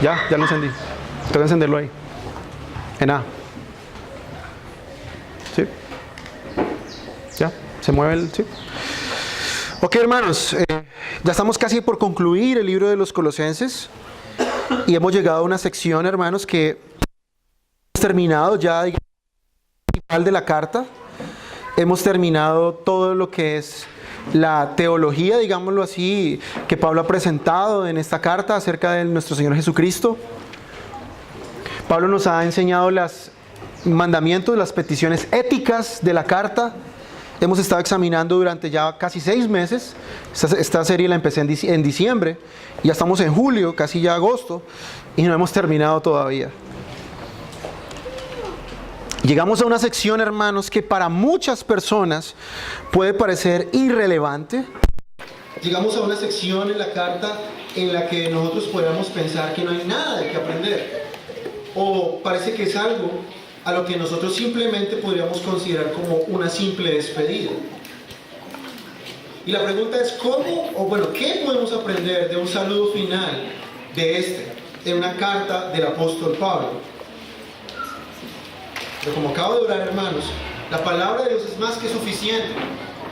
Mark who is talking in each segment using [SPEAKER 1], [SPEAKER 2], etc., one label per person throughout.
[SPEAKER 1] Ya lo encendí. Tengo que encenderlo ahí. En A. ¿Sí? ¿Ya? ¿Se mueve el...? ¿Sí? Ok, hermanos. Ya estamos casi por concluir el libro de los Colosenses. Y hemos llegado a una sección, hermanos, que hemos terminado ya, digamos, el final de la carta. Hemos terminado todo lo que es la teología, digámoslo así, que Pablo ha presentado en esta carta acerca de nuestro Señor Jesucristo. Pablo nos ha enseñado los mandamientos, las peticiones éticas de la carta. Hemos estado examinando durante ya casi 6 meses. Esta serie la empecé en diciembre. Ya estamos en julio, casi ya agosto, y no hemos terminado todavía. Llegamos a una sección, hermanos, que para muchas personas puede parecer irrelevante. Llegamos a una sección en la carta en la que nosotros podríamos pensar que no hay nada de qué aprender. O parece que es algo a lo que nosotros simplemente podríamos considerar como una simple despedida. Y la pregunta es, ¿qué podemos aprender de un saludo final de una carta del apóstol Pablo? Pero como acabo de orar, hermanos, la palabra de Dios es más que suficiente.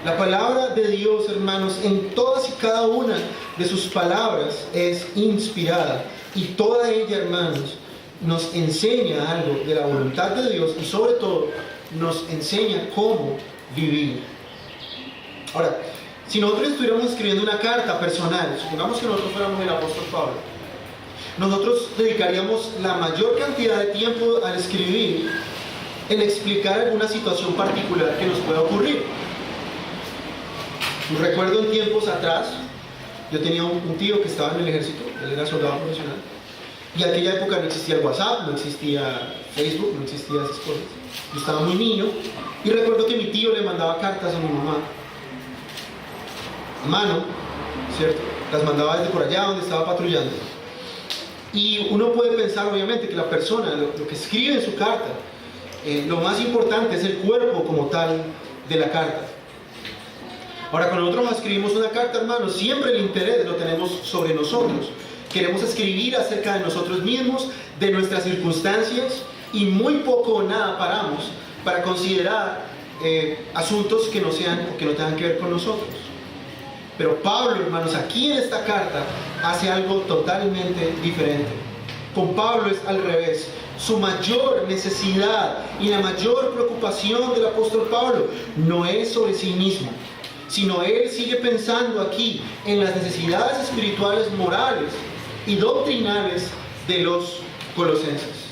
[SPEAKER 1] La palabra de Dios, hermanos, en todas y cada una de sus palabras es inspirada. Y toda ella, hermanos, nos enseña algo de la voluntad de Dios y sobre todo nos enseña cómo vivir. Ahora, si nosotros estuviéramos escribiendo una carta personal, supongamos que nosotros fuéramos el apóstol Pablo, nosotros dedicaríamos la mayor cantidad de tiempo al escribir en explicar alguna situación particular que nos pueda ocurrir. Recuerdo en tiempos atrás, yo tenía un tío que estaba en el ejército, él era soldado profesional, y en aquella época no existía el WhatsApp, no existía Facebook, no existía esas cosas. Yo estaba muy niño, y recuerdo que mi tío le mandaba cartas a mi mamá, a mano, ¿cierto? Las mandaba desde por allá donde estaba patrullando. Y uno puede pensar, obviamente, que la persona, lo que escribe en su carta, lo más importante es el cuerpo como tal de la carta. Ahora, cuando nosotros escribimos una carta, hermanos, siempre el interés lo tenemos sobre nosotros. Queremos escribir acerca de nosotros mismos, de nuestras circunstancias, y muy poco o nada paramos para considerar asuntos que no tengan que ver con nosotros. Pero Pablo, hermanos, aquí en esta carta hace algo totalmente diferente. Con Pablo es al revés. Su mayor necesidad y la mayor preocupación del apóstol Pablo no es sobre sí mismo, sino él sigue pensando aquí en las necesidades espirituales, morales y doctrinales de los colosenses.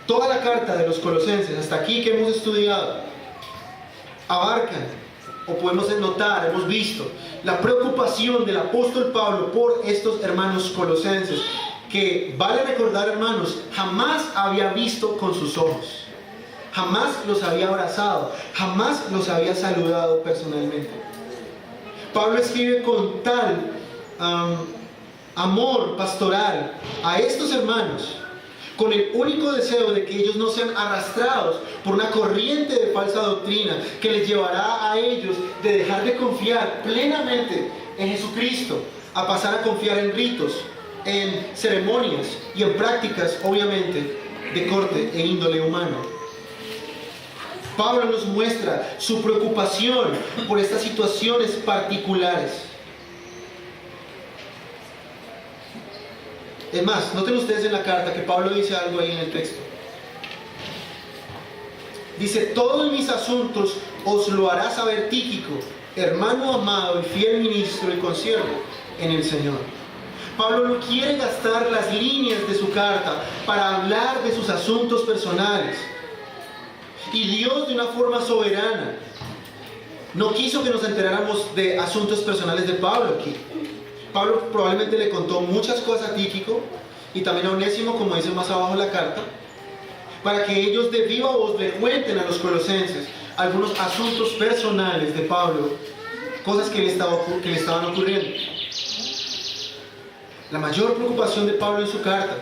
[SPEAKER 1] Toda la carta de los colosenses, hasta aquí que hemos estudiado, abarcan, o podemos notar, hemos visto, la preocupación del apóstol Pablo por estos hermanos colosenses, que, vale recordar, hermanos, jamás había visto con sus ojos, jamás los había abrazado, jamás los había saludado personalmente. Pablo escribe con tal amor pastoral a estos hermanos, con el único deseo de que ellos no sean arrastrados por una corriente de falsa doctrina que les llevará a ellos de dejar de confiar plenamente en Jesucristo a pasar a confiar en ritos, en ceremonias y en prácticas, obviamente, de corte e índole humano. Pablo nos muestra su preocupación por estas situaciones particulares. Es más, noten ustedes en la carta que Pablo dice algo ahí en el texto. Dice, todos mis asuntos os lo hará saber Tíquico, hermano amado y fiel ministro y consiervo en el Señor. Pablo no quiere gastar las líneas de su carta para hablar de sus asuntos personales. Y Dios, de una forma soberana, no quiso que nos enteráramos de asuntos personales de Pablo aquí. Pablo probablemente le contó muchas cosas a Tíquico y también a Onésimo, como dice más abajo en la carta, para que ellos de viva voz le cuenten a los colosenses algunos asuntos personales de Pablo, cosas que le estaban ocurriendo. La mayor preocupación de Pablo en su carta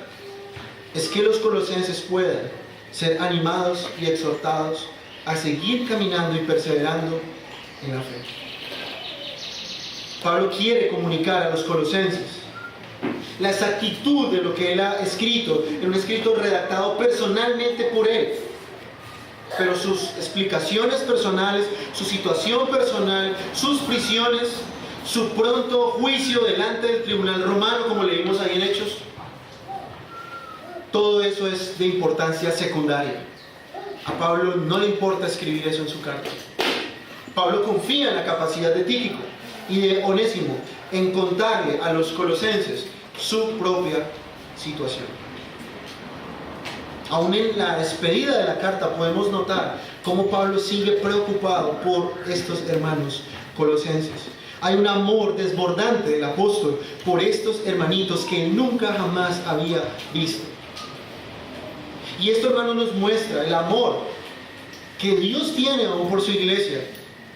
[SPEAKER 1] es que los colosenses puedan ser animados y exhortados a seguir caminando y perseverando en la fe. Pablo quiere comunicar a los colosenses la exactitud de lo que él ha escrito, en un escrito redactado personalmente por él. Pero sus explicaciones personales, su situación personal, sus prisiones, su pronto juicio delante del tribunal romano, como leímos ahí en Hechos, todo eso es de importancia secundaria. A Pablo no le importa escribir eso en su carta. Pablo confía en la capacidad de Tíquico y de Onésimo en contarle a los colosenses su propia situación. Aún en la despedida de la carta podemos notar cómo Pablo sigue preocupado por estos hermanos colosenses. Hay un amor desbordante del apóstol por estos hermanitos que él nunca jamás había visto. Y esto, hermano, nos muestra el amor que Dios tiene aún por su iglesia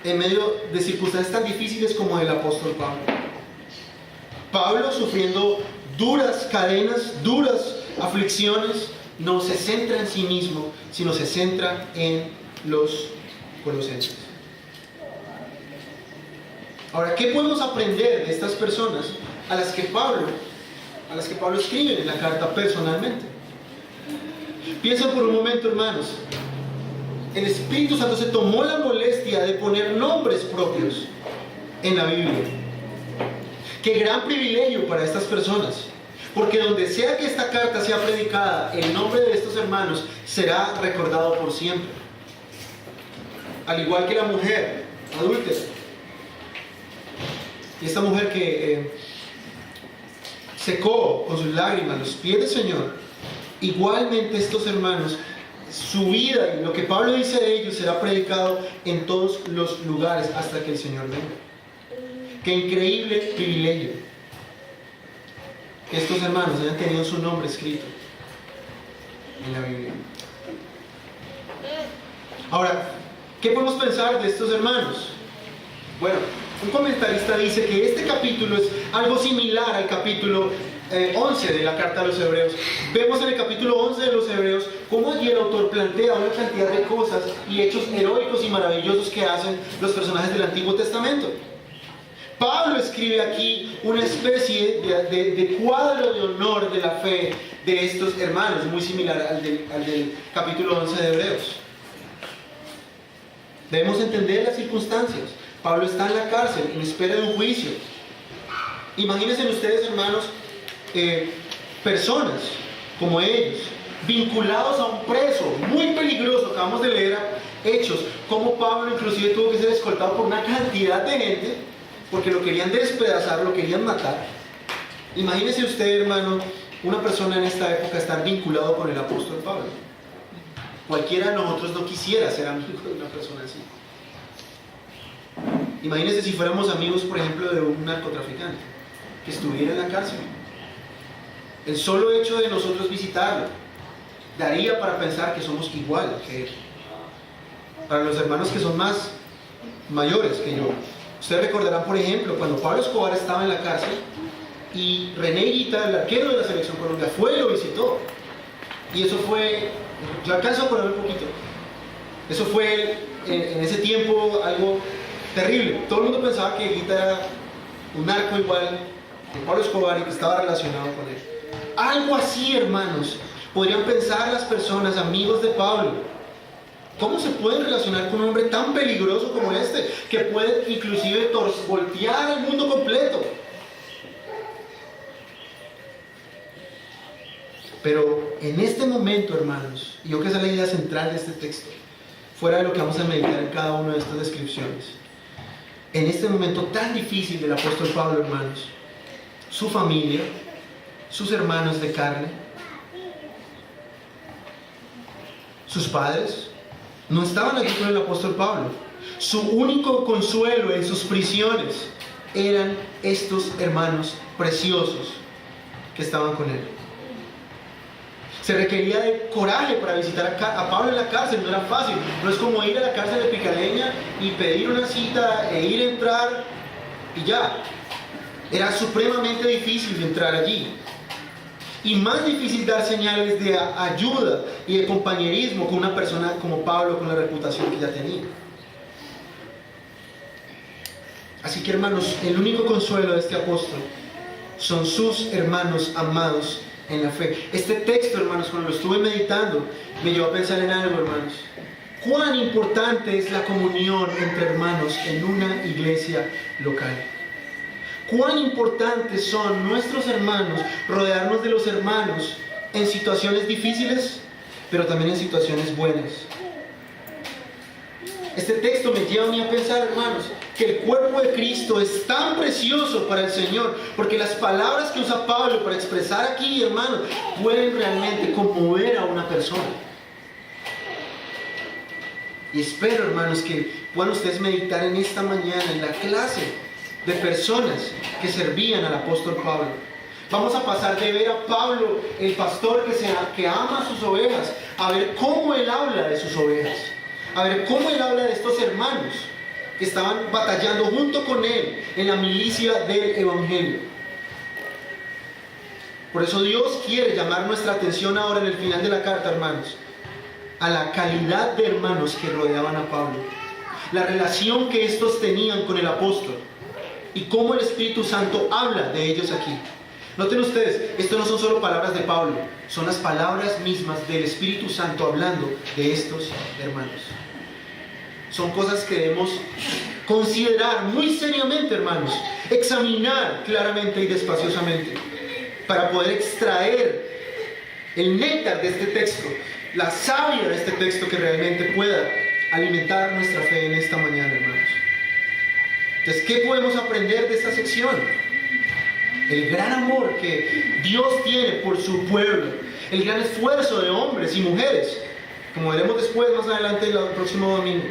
[SPEAKER 1] en medio de circunstancias tan difíciles como el apóstol Pablo. Pablo, sufriendo duras cadenas, duras aflicciones, no se centra en sí mismo, sino se centra en los colosenses. Ahora, ¿qué podemos aprender de estas personas a las que Pablo escribe en la carta personalmente? Piensen por un momento, hermanos. El Espíritu Santo se tomó la molestia de poner nombres propios en la Biblia. Qué gran privilegio para estas personas, porque donde sea que esta carta sea predicada, el nombre de estos hermanos será recordado por siempre. Al igual que la mujer adúltera. Y esta mujer que secó con sus lágrimas los pies del Señor, igualmente estos hermanos, su vida y lo que Pablo dice de ellos será predicado en todos los lugares hasta que el Señor venga. Qué increíble privilegio que estos hermanos hayan tenido su nombre escrito en la Biblia. Ahora, ¿qué podemos pensar de estos hermanos? Bueno, un comentarista dice que este capítulo es algo similar al capítulo 11 de la carta a los Hebreos. Vemos en el capítulo 11 de los Hebreos cómo allí el autor plantea una cantidad de cosas y hechos heroicos y maravillosos que hacen los personajes del Antiguo Testamento. Pablo escribe aquí una especie de cuadro de honor de la fe de estos hermanos, muy similar al del capítulo 11 de Hebreos. Debemos entender las circunstancias. Pablo está en la cárcel en espera de un juicio. Imagínense ustedes, hermanos, personas como ellos, vinculados a un preso muy peligroso. Acabamos de leer Hechos, cómo Pablo inclusive tuvo que ser escoltado por una cantidad de gente, porque lo querían despedazar, lo querían matar. Imagínese usted, hermano, una persona en esta época estar vinculado con el apóstol Pablo. Cualquiera de nosotros no quisiera ser amigo de una persona así. Imagínese si fuéramos amigos, por ejemplo, de un narcotraficante que estuviera en la cárcel. El solo hecho de nosotros visitarlo daría para pensar que somos igual que él. Para los hermanos que son más mayores que yo, ustedes recordarán, por ejemplo, cuando Pablo Escobar estaba en la cárcel y René Higuita, el arquero de la Selección Colombia, fue y lo visitó. Y eso fue, yo alcanzo a acordar un poquito, eso fue en ese tiempo algo terrible. Todo el mundo pensaba que Higuita era un narco igual que Pablo Escobar y que estaba relacionado con él. Algo así, hermanos, podrían pensar las personas, amigos de Pablo. ¿Cómo se pueden relacionar con un hombre tan peligroso como este, que puede inclusive voltear el mundo completo? Pero en este momento, hermanos, y yo creo que esa es la idea central de este texto, fuera de lo que vamos a meditar en cada una de estas descripciones, en este momento tan difícil del apóstol Pablo, hermanos, su familia, sus hermanos de carne, sus padres, no estaban aquí con el apóstol Pablo. Su único consuelo en sus prisiones eran estos hermanos preciosos que estaban con él. Se requería de coraje para visitar a Pablo en la cárcel, no era fácil. No es como ir a la cárcel de Picaleña y pedir una cita e ir a entrar y ya. Era supremamente difícil de entrar allí. Y más difícil dar señales de ayuda y de compañerismo con una persona como Pablo, con la reputación que ya tenía. Así que, hermanos, el único consuelo de este apóstol son sus hermanos amados en la fe. Este texto, hermanos, cuando lo estuve meditando, me llevó a pensar en algo, hermanos. Cuán importante es la comunión entre hermanos en una iglesia local. Cuán importantes son nuestros hermanos, rodearnos de los hermanos en situaciones difíciles, pero también en situaciones buenas. Este texto me lleva a mí a pensar, hermanos, que el cuerpo de Cristo es tan precioso para el Señor, porque las palabras que usa Pablo para expresar aquí, hermanos, pueden realmente conmover a una persona. Y espero, hermanos, que puedan ustedes meditar en esta mañana en la clase de personas que servían al apóstol Pablo. Vamos a pasar de ver a Pablo, el pastor que ama a sus ovejas, a ver cómo él habla de sus ovejas. A ver cómo él habla de estos hermanos que estaban batallando junto con él en la milicia del Evangelio. Por eso Dios quiere llamar nuestra atención ahora en el final de la carta, hermanos, a la calidad de hermanos que rodeaban a Pablo, la relación que estos tenían con el apóstol y cómo el Espíritu Santo habla de ellos aquí. Noten ustedes, esto no son solo palabras de Pablo, son las palabras mismas del Espíritu Santo hablando de estos hermanos. Son cosas que debemos considerar muy seriamente, hermanos, examinar claramente y despaciosamente, para poder extraer el néctar de este texto, la savia de este texto que realmente pueda alimentar nuestra fe en esta mañana, hermanos. Entonces, ¿qué podemos aprender de esta sección? El gran amor que Dios tiene por su pueblo, el gran esfuerzo de hombres y mujeres, como veremos después, más adelante, el próximo domingo,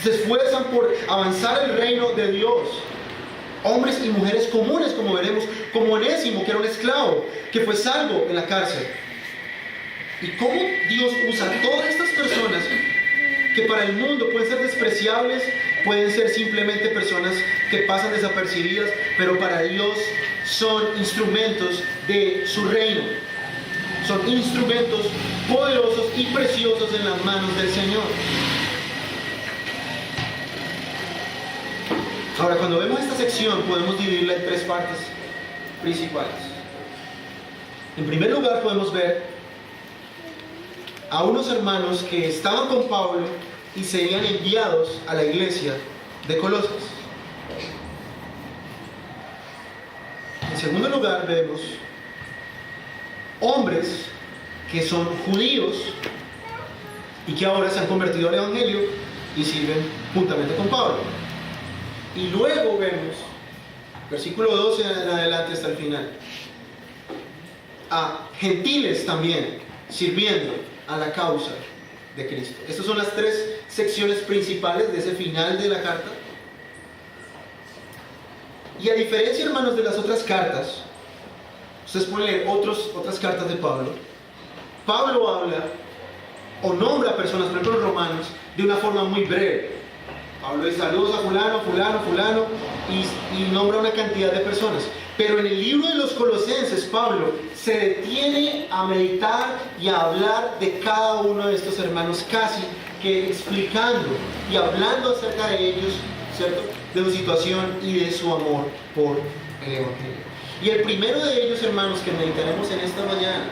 [SPEAKER 1] se esfuerzan por avanzar el reino de Dios. Hombres y mujeres comunes, como veremos, como Onésimo, que era un esclavo, que fue salvo en la cárcel. Y cómo Dios usa a todas estas personas que para el mundo pueden ser despreciables, pueden ser simplemente personas que pasan desapercibidas, pero para Dios son instrumentos de su reino. Son instrumentos poderosos y preciosos en las manos del Señor. Ahora, cuando vemos esta sección, podemos dividirla en tres partes principales. En primer lugar, podemos ver a unos hermanos que estaban con Pablo y serían enviados a la iglesia de Colosas. En segundo lugar, vemos hombres que son judíos y que ahora se han convertido al Evangelio y sirven juntamente con Pablo. Y luego vemos, versículo 12 en adelante hasta el final, a gentiles también sirviendo a la causa de Cristo. Estas son las tres secciones principales de ese final de la carta. Y a diferencia, hermanos, de las otras cartas, ustedes pueden leer otras cartas de Pablo. Pablo habla o nombra a personas, por ejemplo, los romanos, de una forma muy breve. Pablo dice saludos a fulano, fulano, fulano, y nombra una cantidad de personas. Pero en el libro de los Colosenses, Pablo se detiene a meditar y a hablar de cada uno de estos hermanos, casi que explicando y hablando acerca de ellos, ¿cierto?, de su situación y de su amor por el Evangelio. Y el primero de ellos, hermanos, que meditaremos en esta mañana,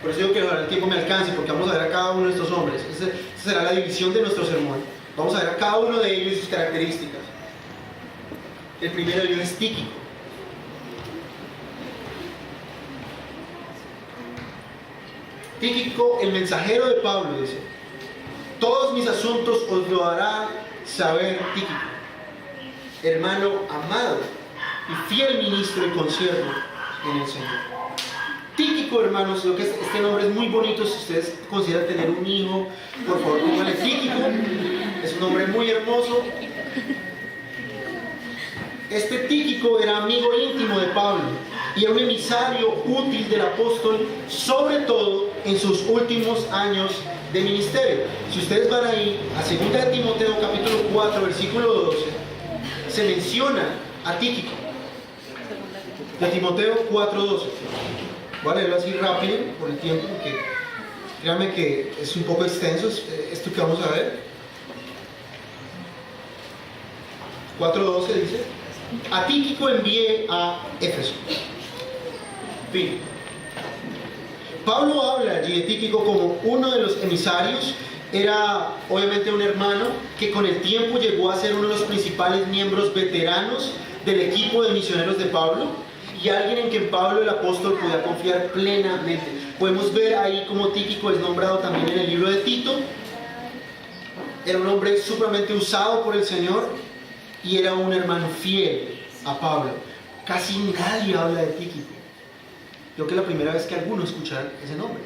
[SPEAKER 1] por eso digo que el tiempo me alcance, porque vamos a ver a cada uno de estos hombres. Esa será la división de nuestro sermón. Vamos a ver a cada uno de ellos y sus características. El primero de ellos es Tíquico. Tíquico, el mensajero de Pablo, dice: todos mis asuntos os lo hará saber Tíquico, hermano amado y fiel ministro y consiervo en el Señor. Tíquico, hermanos, lo que este nombre es muy bonito. Si ustedes consideran tener un hijo, por favor pónganle Tíquico. Es un nombre muy hermoso. Este Tíquico era amigo íntimo de Pablo y era un emisario útil del apóstol, sobre todo en sus últimos años de ministerio. Si ustedes van ahí a 2 de Timoteo capítulo 4 versículo 12, se menciona a Tíquico. De Timoteo 4:12. Voy a leerlo así rápido por el tiempo, porque créanme que es un poco extenso esto que vamos a ver. 4:12 dice: A Tíquico envié a Éfeso. Fin. Pablo habla allí de Tíquico como uno de los emisarios. Era obviamente un hermano que con el tiempo llegó a ser uno de los principales miembros veteranos del equipo de misioneros de Pablo, y alguien en quien Pablo el apóstol podía confiar plenamente. Podemos ver ahí como Tíquico es nombrado también en el libro de Tito. Era un hombre sumamente usado por el Señor y era un hermano fiel a Pablo. Casi nadie habla de Tíquico. Creo que es la primera vez que alguno escucha ese nombre.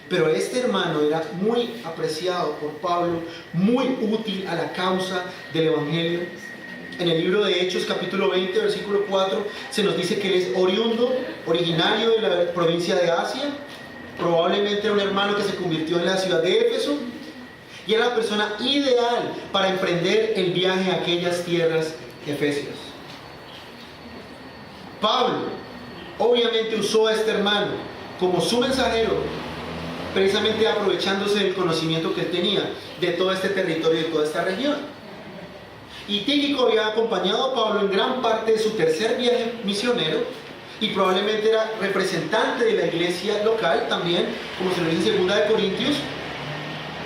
[SPEAKER 1] Pero este hermano era muy apreciado por Pablo, muy útil a la causa del Evangelio. En el libro de Hechos, capítulo 20, versículo 4, se nos dice que él es oriundo, originario de la provincia de Asia. Probablemente era un hermano que se convirtió en la ciudad de Éfeso, y era la persona ideal para emprender el viaje a aquellas tierras efesias. Pablo obviamente usó a este hermano como su mensajero, precisamente aprovechándose del conocimiento que él tenía de todo este territorio y de toda esta región. Y Tíquico había acompañado a Pablo en gran parte de su tercer viaje misionero, y probablemente era representante de la iglesia local también, como se lo dice en 2 de Corintios.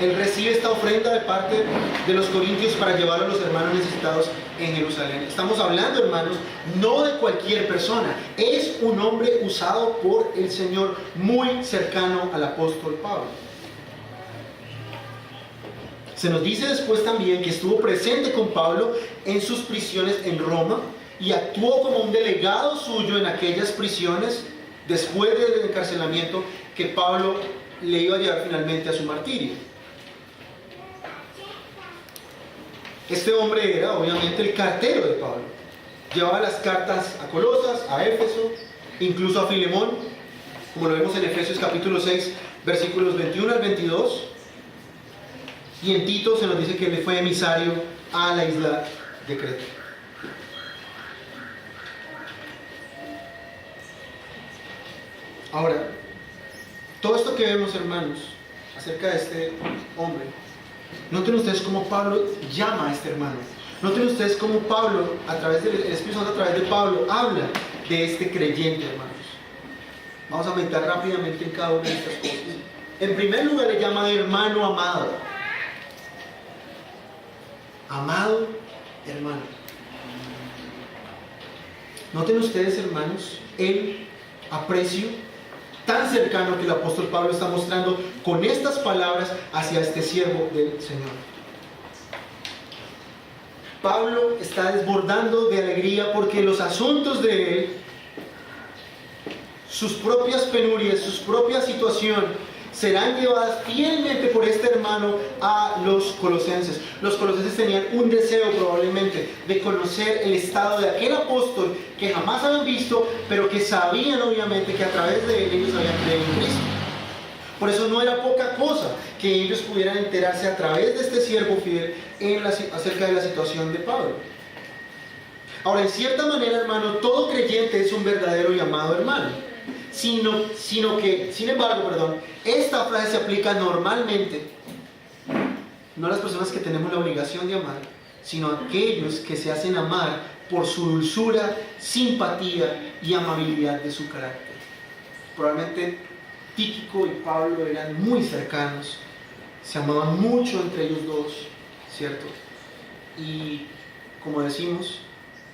[SPEAKER 1] Él recibe esta ofrenda de parte de los corintios para llevar a los hermanos necesitados en Jerusalén. Estamos hablando, hermanos, no de cualquier persona. Es un hombre usado por el Señor, muy cercano al apóstol Pablo. Se nos dice después también que estuvo presente con Pablo en sus prisiones en Roma y actuó como un delegado suyo en aquellas prisiones después del encarcelamiento que Pablo le iba a llevar finalmente a su martirio. Este hombre era obviamente el cartero de Pablo. Llevaba las cartas a Colosas, a Éfeso, incluso a Filemón, como lo vemos en Efesios capítulo 6, versículos 21 al 22. Y en Tito se nos dice que él fue emisario a la isla de Creta. Ahora, todo esto que vemos, hermanos, acerca de este hombre, noten ustedes cómo Pablo llama a este hermano. Noten ustedes cómo Pablo, a través del Espíritu Santo, a través de Pablo, habla de este creyente, hermanos. Vamos a meditar rápidamente en cada una de estas cosas. En primer lugar, le llama hermano amado. Amado hermano. Noten ustedes, hermanos, el aprecio tan cercano que el apóstol Pablo está mostrando con estas palabras hacia este siervo del Señor. Pablo está desbordando de alegría porque los asuntos de él, sus propias penurias, su propia situación, serán llevadas fielmente por este hermano a los colosenses. Los colosenses tenían un deseo probablemente de conocer el estado de aquel apóstol que jamás habían visto, pero que sabían obviamente que a través de él ellos habían creído en Cristo. Por eso no era poca cosa que ellos pudieran enterarse a través de este siervo fiel acerca de la situación de Pablo. Ahora, en cierta manera, hermano, todo creyente es un verdadero y amado hermano. Sin embargo, esta frase se aplica normalmente no a las personas que tenemos la obligación de amar, sino a aquellos que se hacen amar por su dulzura, simpatía y amabilidad de su carácter. Probablemente Tíquico y Pablo eran muy cercanos, se amaban mucho entre ellos dos, ¿cierto? Y como decimos,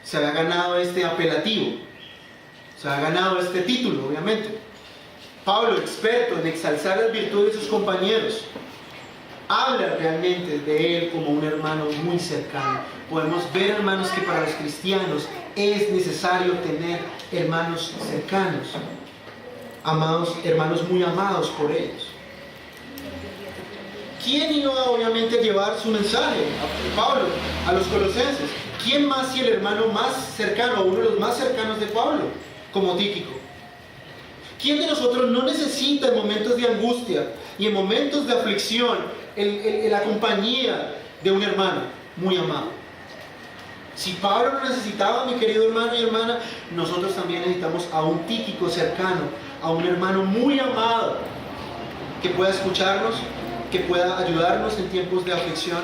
[SPEAKER 1] se había ganado este apelativo, se ha ganado este título, obviamente. Pablo, experto en exaltar las virtudes de sus compañeros, habla realmente de él como un hermano muy cercano. Podemos ver, hermanos, que para los cristianos es necesario tener hermanos cercanos, amados, hermanos muy amados por ellos. ¿Quién iba obviamente a llevar su mensaje a Pablo, a los colosenses? ¿Quién más si el hermano más cercano, uno de los más cercanos de Pablo, como Tíquico? ¿Quién de nosotros no necesita en momentos de angustia y en momentos de aflicción la compañía de un hermano muy amado? Si Pablo lo necesitaba, mi querido hermano y hermana, nosotros también necesitamos a un Tíquico cercano, a un hermano muy amado que pueda escucharnos, que pueda ayudarnos en tiempos de aflicción.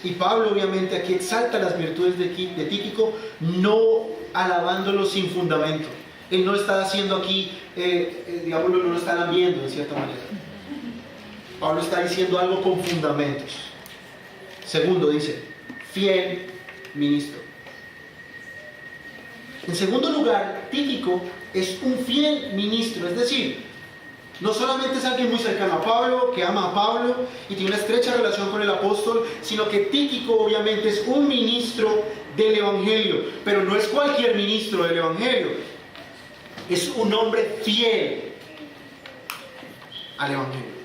[SPEAKER 1] Y Pablo obviamente aquí exalta las virtudes de Tíquico, no alabándolo sin fundamento. Él no está haciendo aquí, digamos, no lo está lamiendo de cierta manera. Pablo está diciendo algo con fundamentos. Segundo, dice, fiel ministro. En segundo lugar, Tíquico es un fiel ministro, es decir, no solamente es alguien muy cercano a Pablo, que ama a Pablo y tiene una estrecha relación con el apóstol, sino que Tíquico obviamente es un ministro del Evangelio, pero no es cualquier ministro del Evangelio, es un hombre fiel al Evangelio.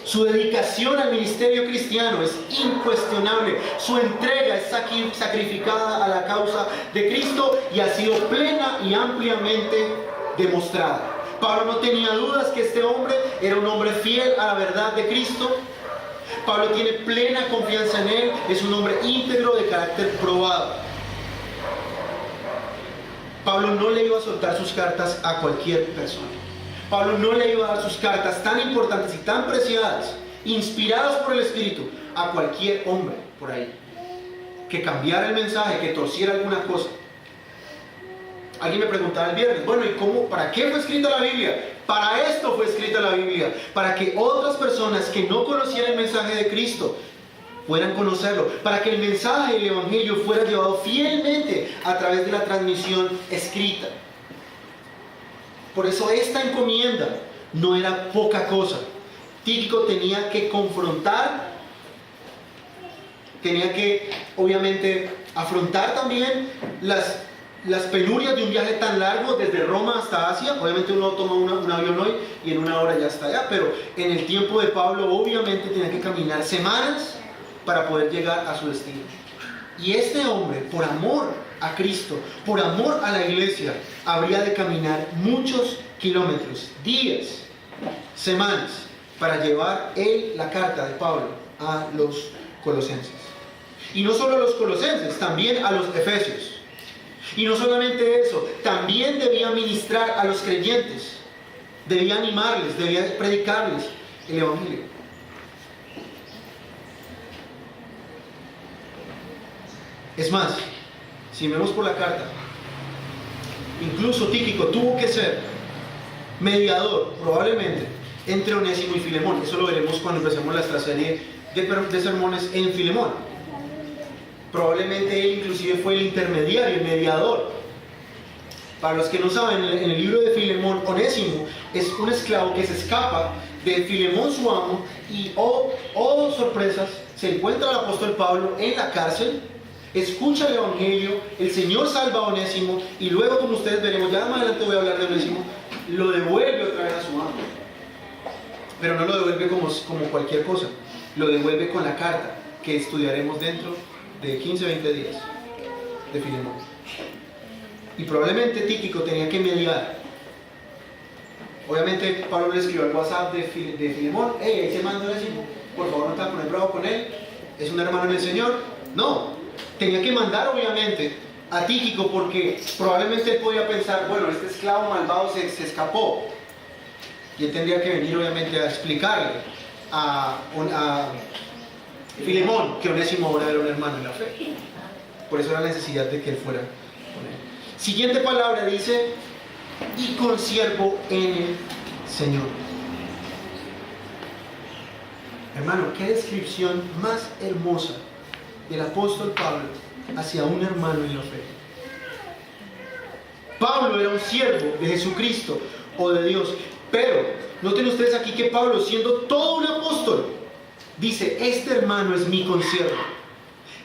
[SPEAKER 1] Su dedicación al ministerio cristiano es incuestionable. Su entrega es sacrificada a la causa de Cristo y ha sido plena y ampliamente demostrada. Pablo no tenía dudas que este hombre era un hombre fiel a la verdad de Cristo. Pablo tiene plena confianza en él. Es un hombre íntegro de carácter probado. Pablo no le iba a soltar sus cartas a cualquier persona. Pablo no le iba a dar sus cartas tan importantes y tan preciadas, inspiradas por el Espíritu, a cualquier hombre por ahí, que cambiara el mensaje, que torciera alguna cosa. Alguien me preguntaba el viernes, bueno, ¿y cómo? ¿Para qué fue escrita la Biblia? Para esto fue escrita la Biblia, para que otras personas que no conocieran el mensaje de Cristo puedan conocerlo, para que el mensaje del Evangelio fuera llevado fielmente a través de la transmisión escrita. Por eso esta encomienda no era poca cosa. Tíquico tenía que confrontar, tenía que obviamente afrontar también las penurias de un viaje tan largo desde Roma hasta Asia. Obviamente uno toma un avión hoy y en una hora ya está allá, pero en el tiempo de Pablo obviamente tenía que caminar semanas para poder llegar a su destino. Y este hombre, por amor a Cristo, por amor a la iglesia, habría de caminar muchos kilómetros, días, semanas, para llevar él la carta de Pablo a los colosenses. Y no solo a los colosenses, también a los efesios. Y no solamente eso, también debía ministrar a los creyentes, debía animarles, debía predicarles el Evangelio. Es más, si vemos por la carta, incluso Tíquico tuvo que ser mediador, probablemente, entre Onésimo y Filemón. Eso lo veremos cuando empecemos nuestra serie de sermones en Filemón. Probablemente él inclusive fue el intermediario, el mediador. Para los que no saben, en el libro de Filemón, Onésimo es un esclavo que se escapa de Filemón su amo y, oh sorpresas, se encuentra el apóstol Pablo en la cárcel. Escucha el Evangelio, el Señor salva a Onésimo y luego, como ustedes veremos, ya más adelante voy a hablar de Onésimo, lo devuelve otra vez a su amo. Pero no lo devuelve como cualquier cosa, lo devuelve con la carta que estudiaremos dentro de 15-20 días de Filemón. Y probablemente Tíquico tenía que mediar. Obviamente Pablo le escribió al WhatsApp de Filemón, hey, ahí se manda Onésimo, por favor no te vas a poner bravo con él, es un hermano en el Señor. No. Tenía que mandar obviamente a Tíquico porque probablemente él podía pensar, bueno, este esclavo malvado se escapó. Y él tendría que venir obviamente a explicarle a Filemón que Onésimo ahora era un hermano en la fe. Por eso la necesidad de que él fuera con él. Siguiente palabra dice, y consiervo en el Señor. Hermano, qué descripción más hermosa del apóstol Pablo hacia un hermano en la fe. Pablo era un siervo de Jesucristo o de Dios, pero noten ustedes aquí que Pablo, siendo todo un apóstol, dice, este hermano es mi consiervo.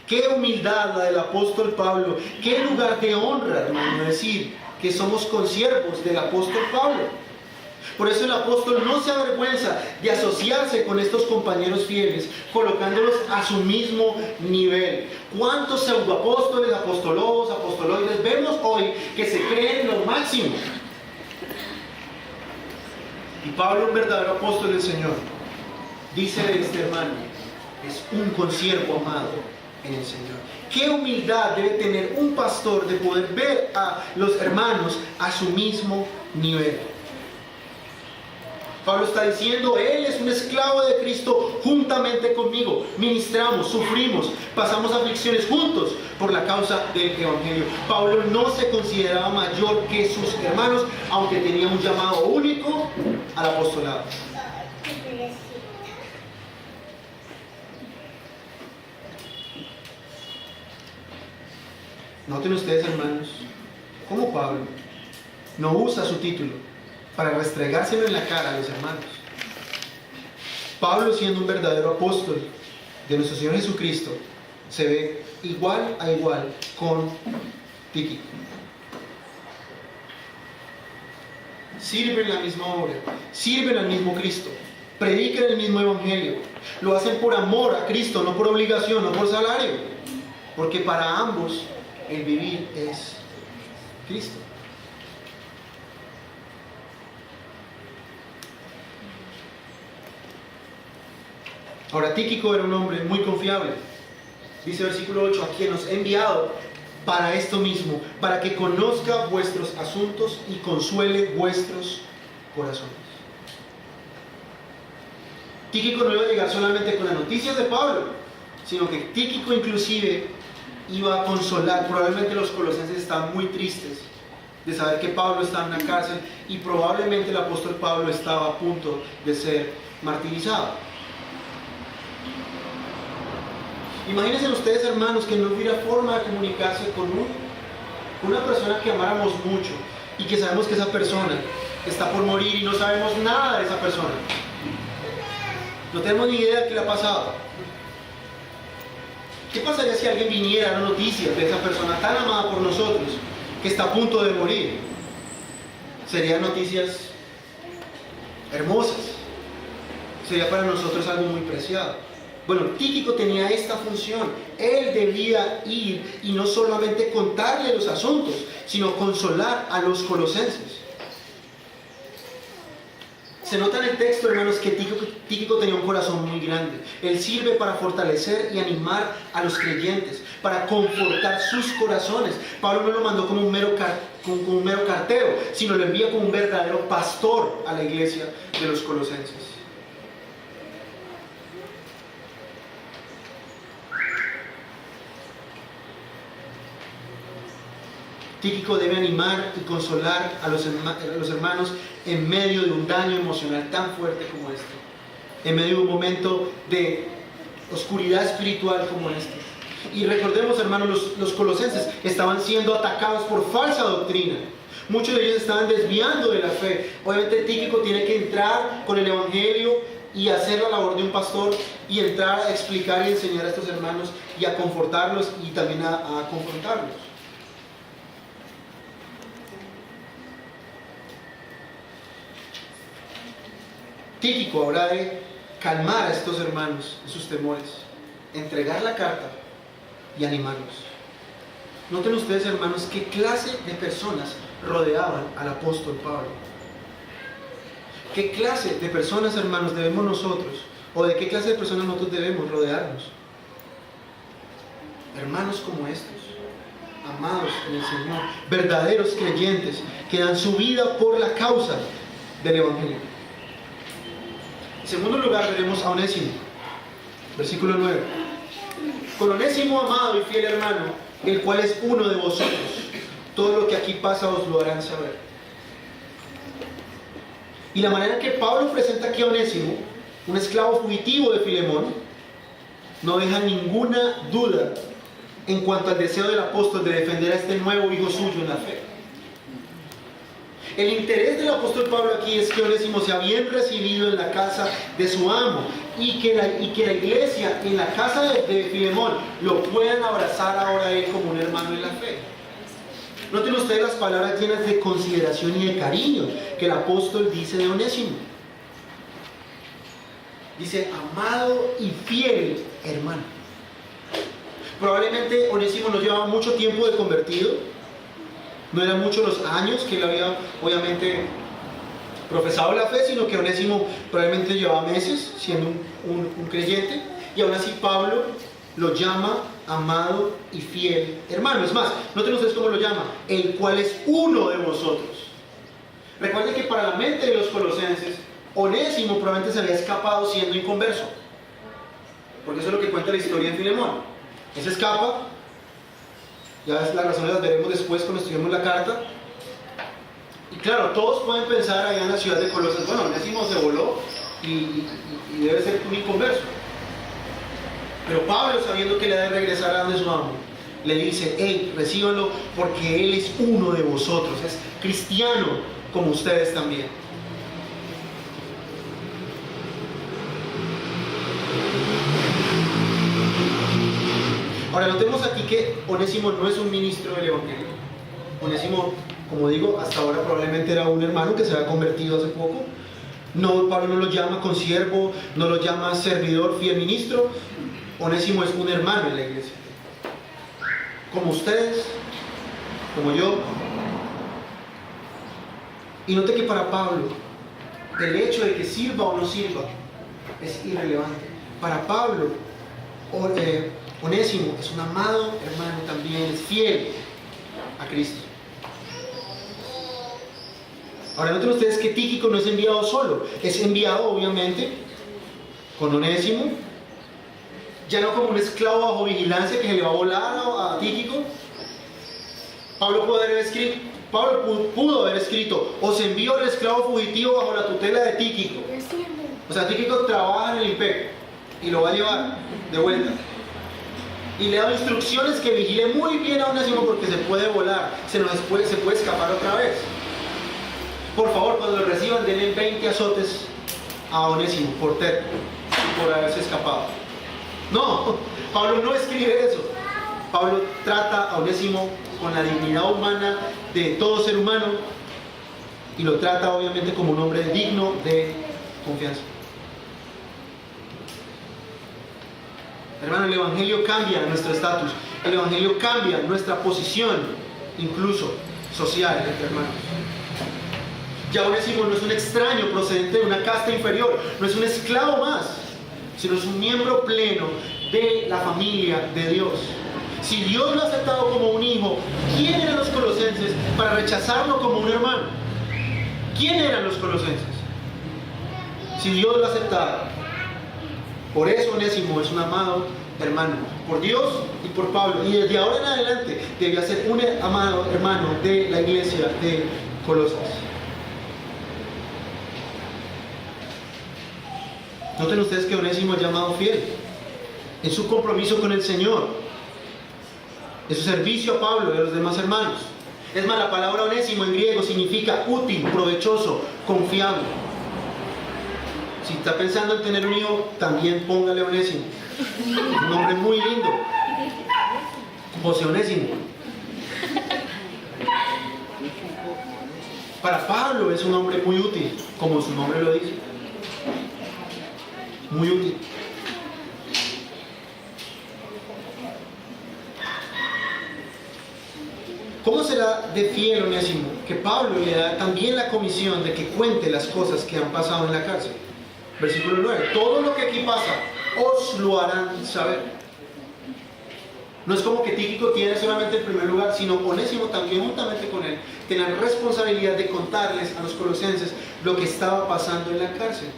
[SPEAKER 1] Qué humildad la del apóstol Pablo, qué lugar de honra, hermano, decir que somos consiervos del apóstol Pablo. Por eso el apóstol no se avergüenza de asociarse con estos compañeros fieles, colocándolos a su mismo nivel. ¿Cuántos pseudoapóstoles, apostolobos, apostoloides vemos hoy que se creen lo máximo? Y Pablo, un verdadero apóstol del Señor, dice de este hermano, es un consiervo amado en el Señor. Qué humildad debe tener un pastor de poder ver a los hermanos a su mismo nivel. Pablo está diciendo, Él es un esclavo de Cristo juntamente conmigo. Ministramos, sufrimos, pasamos aflicciones juntos por la causa del Evangelio. Pablo no se consideraba mayor que sus hermanos, aunque tenía un llamado único al apostolado. Noten ustedes, hermanos, cómo Pablo no usa su título para restregárselo en la cara a los hermanos. Pablo, siendo un verdadero apóstol de nuestro Señor Jesucristo, se ve igual a igual con Tíquico. Sirven la misma obra, sirven al mismo Cristo, predican el mismo Evangelio, lo hacen por amor a Cristo, no por obligación, no por salario, porque para ambos el vivir es Cristo. Ahora, Tíquico era un hombre muy confiable. Dice el versículo 8, a quien os he enviado para esto mismo, para que conozca vuestros asuntos y consuele vuestros corazones. Tíquico no iba a llegar solamente con las noticias de Pablo, sino que Tíquico inclusive iba a consolar. Probablemente los colosenses estaban muy tristes de saber que Pablo estaba en la cárcel y probablemente el apóstol Pablo estaba a punto de ser martirizado. Imagínense ustedes, hermanos, que no hubiera forma de comunicarse con una persona que amáramos mucho y que sabemos que esa persona está por morir y no sabemos nada de esa persona. No tenemos ni idea de qué le ha pasado. ¿Qué pasaría si alguien viniera a dar noticias de esa persona tan amada por nosotros que está a punto de morir? Serían noticias hermosas. Sería para nosotros algo muy preciado. Bueno, Tíquico tenía esta función. Él debía ir y no solamente contarle los asuntos, sino consolar a los colosenses. Se nota en el texto, hermanos, que Tíquico tenía un corazón muy grande. Él sirve para fortalecer y animar a los creyentes, para confortar sus corazones. Pablo no lo mandó como un mero cartero, sino lo envía como un verdadero pastor a la iglesia de los colosenses. Tíquico debe animar y consolar a los hermanos en medio de un daño emocional tan fuerte como este, en medio de un momento de oscuridad espiritual como este. Y recordemos, hermanos, los colosenses estaban siendo atacados por falsa doctrina. Muchos de ellos estaban desviando de la fe. Obviamente Tíquico tiene que entrar con el Evangelio y hacer la labor de un pastor y entrar a explicar y enseñar a estos hermanos y a confortarlos y también a confrontarlos. Tíquico habrá de calmar a estos hermanos en sus temores, entregar la carta y animarlos. Noten ustedes, hermanos, qué clase de personas rodeaban al apóstol Pablo. ¿Qué clase de personas, hermanos, debemos nosotros, o de qué clase de personas nosotros debemos rodearnos? Hermanos como estos, amados en el Señor, verdaderos creyentes que dan su vida por la causa del Evangelio. En segundo lugar, veremos a Onésimo, versículo 9. Con Onésimo, amado y fiel hermano, el cual es uno de vosotros, todo lo que aquí pasa os lo harán saber. Y la manera que Pablo presenta aquí a Onésimo, un esclavo fugitivo de Filemón, no deja ninguna duda en cuanto al deseo del apóstol de defender a este nuevo hijo suyo en la fe. El interés del apóstol Pablo aquí es que Onésimo sea bien recibido en la casa de su amo y que la iglesia en la casa de Filemón lo puedan abrazar ahora a él como un hermano en la fe. Noten ustedes las palabras llenas de consideración y de cariño que el apóstol dice de Onésimo. Dice, amado y fiel hermano. Probablemente Onésimo no llevaba mucho tiempo de convertido. No eran muchos los años que él había, obviamente, profesado la fe, sino que Onésimo probablemente llevaba meses siendo un creyente. Y aún así Pablo lo llama amado y fiel hermano. Es más, noten ustedes cómo lo llama, el cual es uno de vosotros. Recuerden que para la mente de los colosenses, Onésimo probablemente se había escapado siendo inconverso, porque eso es lo que cuenta la historia de Filemón. Él se escapa, ya las razones las veremos después cuando estudiemos la carta. Y claro, todos pueden pensar allá en la ciudad de Colosas, bueno, Onésimo se voló y debe ser un inconverso. Pero Pablo, sabiendo que le debe regresar a donde su amo, le dice: hey, recíbanlo porque él es uno de vosotros, es cristiano como ustedes también. Ahora, notemos aquí que Onésimo no es un ministro del Evangelio. Onésimo, como digo, hasta ahora probablemente era un hermano que se había convertido hace poco. No, Pablo no lo llama consiervo, no lo llama servidor, fiel ministro. Onésimo es un hermano en la iglesia, como ustedes, como yo. Y note que para Pablo, el hecho de que sirva o no sirva es irrelevante. Para Pablo, Onésimo es un amado hermano también, es fiel a Cristo. Ahora noten ustedes que Tíquico no es enviado solo, es enviado obviamente con Onésimo, ya no como un esclavo bajo vigilancia que se le va a volar a Tíquico. Pablo pudo haber escrito: os envío el esclavo fugitivo bajo la tutela de Tíquico. O sea, Tíquico trabaja en el imperio y lo va a llevar de vuelta. Y le da instrucciones que vigile muy bien a Onésimo porque se puede volar, se puede escapar otra vez. Por favor, cuando lo reciban, denle 20 azotes a Onésimo por terco y por haberse escapado. No, Pablo no escribe eso. Pablo trata a Onésimo con la dignidad humana de todo ser humano y lo trata obviamente como un hombre digno de confianza. Hermano, el Evangelio cambia nuestro estatus, el Evangelio cambia nuestra posición, incluso social, entre hermanos. Ya Onésimo no es un extraño procedente de una casta inferior, no es un esclavo más, sino es un miembro pleno de la familia de Dios. Si Dios lo ha aceptado como un hijo, ¿quién eran los colosenses para rechazarlo como un hermano? ¿Quién eran los colosenses? Si Dios lo ha aceptado. Por eso Onésimo es un amado hermano, por Dios y por Pablo. Y desde ahora en adelante debía ser un amado hermano de la iglesia de Colosas. Noten ustedes que Onésimo es llamado fiel en su compromiso con el Señor, en su servicio a Pablo y a los demás hermanos. Es más, la palabra Onésimo en griego significa útil, provechoso, confiable. Si está pensando en tener un hijo, también póngale Onésimo. Un nombre muy lindo. José Onésimo. Para Pablo es un nombre muy útil, como su nombre lo dice. Muy útil. ¿Cómo será de fiel Onésimo que Pablo le da también la comisión de que cuente las cosas que han pasado en la cárcel? Versículo 9. Todo lo que aquí pasa os lo harán saber. No es como que Tíquico tiene solamente el primer lugar, sino Onésimo también juntamente con él tiene la responsabilidad de contarles a los colosenses lo que estaba pasando en la cárcel.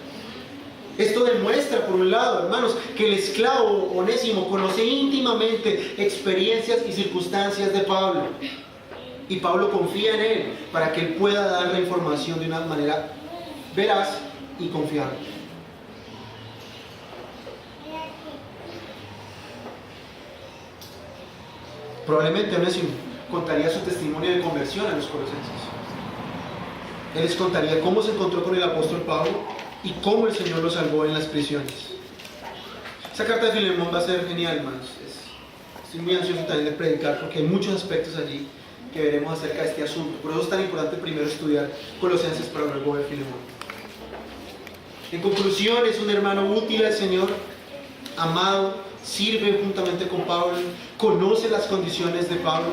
[SPEAKER 1] Esto demuestra, por un lado, hermanos, que el esclavo Onésimo conoce íntimamente experiencias y circunstancias de Pablo. Y Pablo confía en él para que él pueda dar la información de una manera veraz y confiable. Probablemente Onésimo contaría su testimonio de conversión a los colosenses. Él les contaría cómo se encontró con el apóstol Pablo y cómo el Señor lo salvó en las prisiones. Esta carta de Filemón va a ser genial, hermanos. Estoy muy ansioso también de predicar porque hay muchos aspectos allí que veremos acerca de este asunto. Por eso es tan importante primero estudiar Colosenses para luego ver Filemón. En conclusión, es un hermano útil al Señor, amado, sirve juntamente con Pablo, conoce las condiciones de Pablo,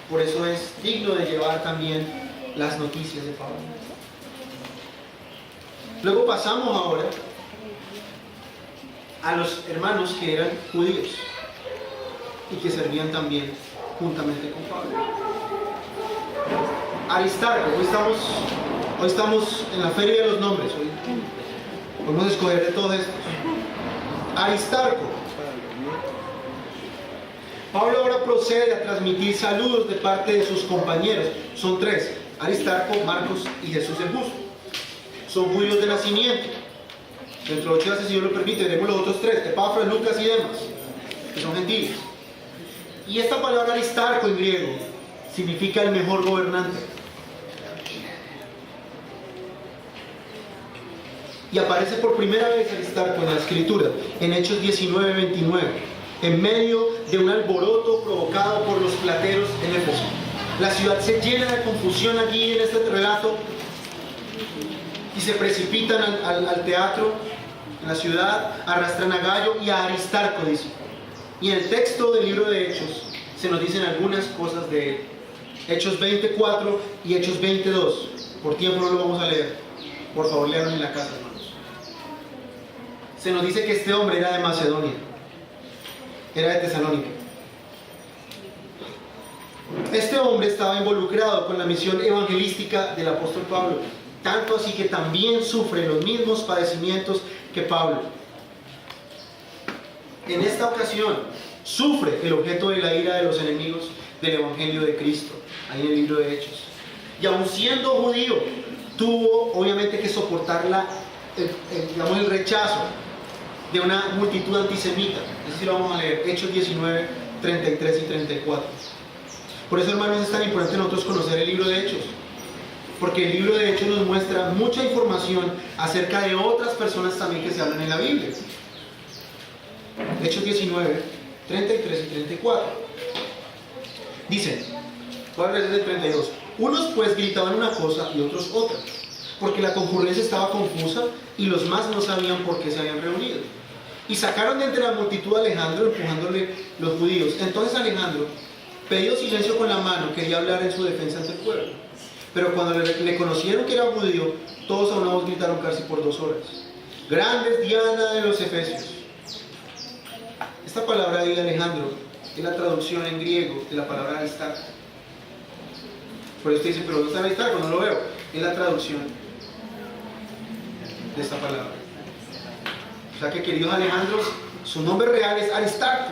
[SPEAKER 1] por eso es digno de llevar también las noticias de Pablo. Luego pasamos ahora a los hermanos que eran judíos y que servían también juntamente con Pablo. Aristarco, hoy estamos en la feria de los nombres, hoy Podemos escoger de todos estos. Aristarco. Pablo ahora procede a transmitir saludos de parte de sus compañeros. Son tres: Aristarco, Marcos y Jesús el Justo. Son judíos de nacimiento. Dentro de 8 días, si Dios lo permite, veremos los otros tres: Epafras, Lucas y Demas, que son gentiles. Y esta palabra Aristarco en griego significa el mejor gobernante. Y aparece por primera vez Aristarco en la Escritura, en Hechos 19:29, en medio de un alboroto provocado por los plateros en Éfeso. La ciudad se llena de confusión allí en este relato y se precipitan al teatro, en la ciudad, arrastran a Gallo y a Aristarco, dice. Y en el texto del libro de Hechos se nos dicen algunas cosas de él. Hechos 24 y Hechos 22. Por tiempo no lo vamos a leer. Por favor, léanlo en la casa, hermanos. Se nos dice que este hombre era de Macedonia, era de Tesalónica. Este hombre estaba involucrado con la misión evangelística del apóstol Pablo, tanto así que también sufre los mismos padecimientos que Pablo. En esta ocasión sufre el objeto de la ira de los enemigos del evangelio de Cristo, ahí en el libro de Hechos. Y aun siendo judío, tuvo obviamente que soportar el rechazo de una multitud antisemita. Eso sí lo vamos a leer, Hechos 19, 33 y 34. Por eso, hermanos, es tan importante nosotros conocer el libro de Hechos, porque el libro de Hechos nos muestra mucha información acerca de otras personas también que se hablan en la Biblia. Hechos 19, 33 y 34. Dicen, voy a leer desde el 32. Unos pues gritaban una cosa y otros otra, porque la concurrencia estaba confusa y los más no sabían por qué se habían reunido. Y sacaron de entre la multitud a Alejandro, empujándole los judíos. Entonces Alejandro, pedido silencio con la mano, quería hablar en su defensa ante el pueblo. Pero cuando le conocieron que era judío, todos a una voz gritaron casi por 2 horas: ¡Grande es Diana de los Efesios! Esta palabra de Alejandro es la traducción en griego de la palabra Aristarco. Por eso usted dice, pero ¿dónde está Aristarco? No lo veo. Es la traducción de esta palabra. O sea que, queridos Alejandros, su nombre real es Aristarco.